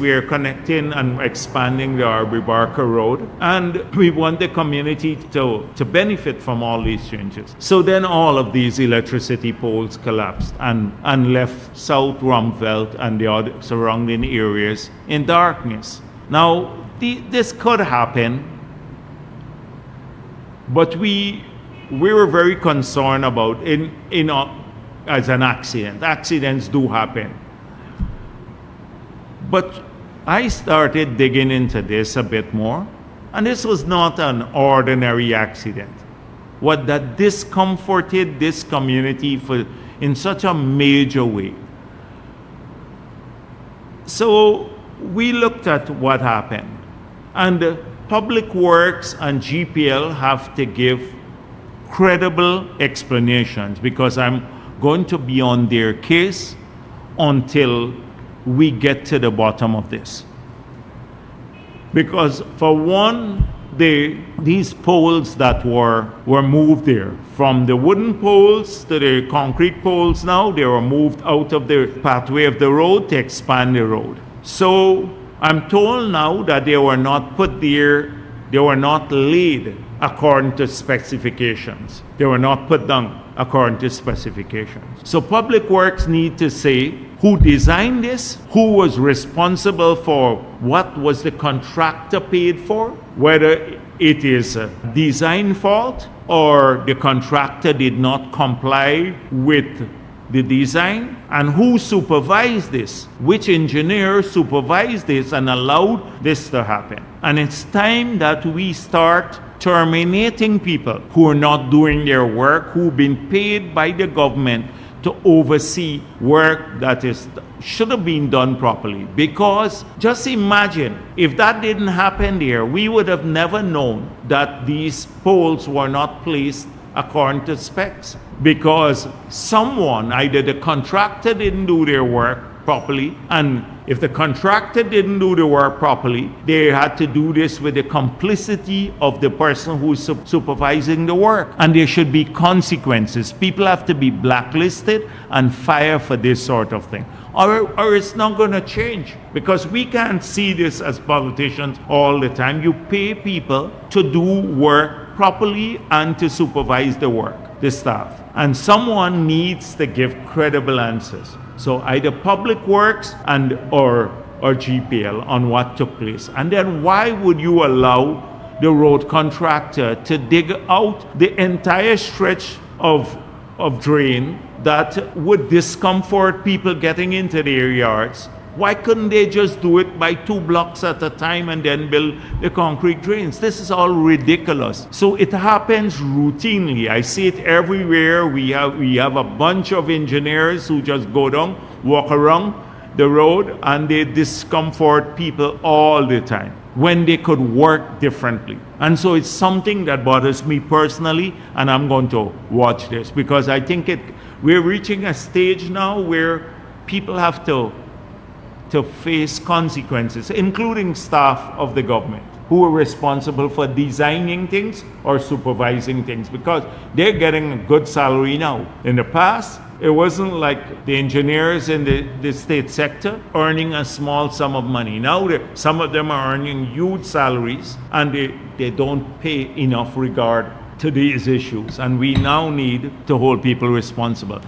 We are connecting and expanding the Aubrey Barker Road, and we want the community to benefit from all these changes. So then all of these electricity poles collapsed and left South Ruimveldt and the other surrounding areas in darkness. Now, this could happen, but we were very concerned about as an accident. Accidents do happen. But I started digging into this a bit more, and this was not an ordinary accident. What that discomforted this community in such a major way. So we looked at what happened, and Public Works and GPL have to give credible explanations, because I'm going to be on their case until we get to the bottom of this. Because for one, these poles that were moved there, from the wooden poles to the concrete poles now, they were moved out of the pathway of the road to expand the road. So I'm told now that they were not put there, they were not laid according to specifications. They were not put down according to specifications. So Public Works need to say who designed this, who was responsible for what was the contractor paid for, whether it is a design fault or the contractor did not comply with the design, and who supervised this, which engineer supervised this and allowed this to happen. And it's time that we start terminating people who are not doing their work, who've been paid by the government to oversee work that should have been done properly. Because just imagine, if that didn't happen there, we would have never known that these poles were not placed according to specs. Because someone, either the contractor didn't do their work properly, and if the contractor didn't do the work properly, they had to do this with the complicity of the person who is supervising the work. And there should be consequences. People have to be blacklisted and fired for this sort of thing. Or it's not going to change, because we can't see this as politicians all the time. You pay people to do work properly and to supervise the work, the staff. And someone needs to give credible answers. So either Public Works or GPL on what took place. And then why would you allow the road contractor to dig out the entire stretch of drain that would discomfort people getting into their yards? Why couldn't they just do it by 2 blocks at a time and then build the concrete drains? This is all ridiculous. So it happens routinely. I see it everywhere. We have a bunch of engineers who just go down, walk around the road, and they discomfort people all the time when they could work differently. And so it's something that bothers me personally, and I'm going to watch this, because I think we're reaching a stage now where people have to face consequences, including staff of the government who are responsible for designing things or supervising things, because they're getting a good salary now. In the past, it wasn't like the engineers in the state sector earning a small sum of money. Now some of them are earning huge salaries, and they don't pay enough regard to these issues. And we now need to hold people responsible.